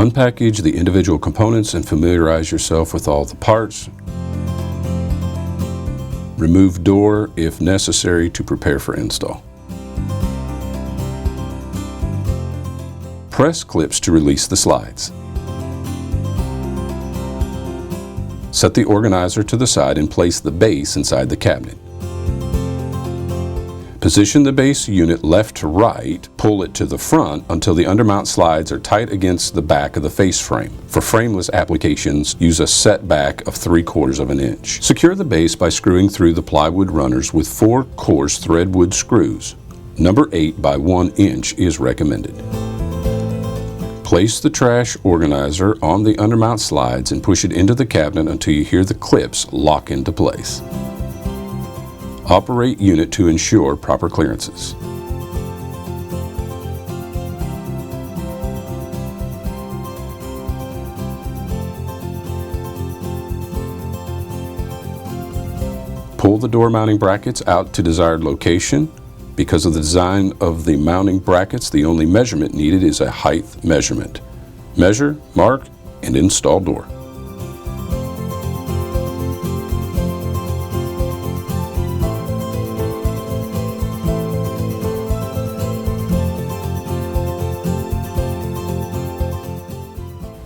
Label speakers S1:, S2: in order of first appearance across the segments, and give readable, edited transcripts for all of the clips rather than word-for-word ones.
S1: Unpackage the individual components and familiarize yourself with all the parts. Remove door if necessary to prepare for install. Press clips to release the slides. Set the organizer to the side and place the base inside the cabinet. Position the base unit left to right, pull it to the front until the undermount slides are tight against the back of the face frame. For frameless applications, use a setback of 3/4 of an inch. Secure the base by screwing through the plywood runners with 4 coarse threadwood screws. Number 8 by 1 inch is recommended. Place the trash organizer on the undermount slides and push it into the cabinet until you hear the clips lock into place. Operate unit to ensure proper clearances. Pull the door mounting brackets out to desired location. Because of the design of the mounting brackets, the only measurement needed is a height measurement. Measure, mark, and install door.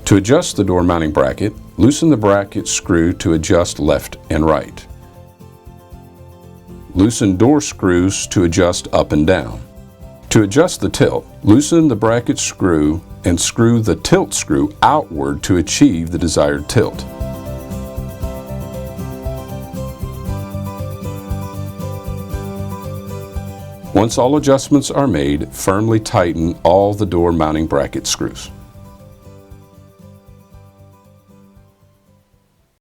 S1: To adjust the door mounting bracket, loosen the bracket screw to adjust left and right. Loosen door screws to adjust up and down. To adjust the tilt, loosen the bracket screw and screw the tilt screw outward to achieve the desired tilt. Once all adjustments are made, firmly tighten all the door mounting bracket screws.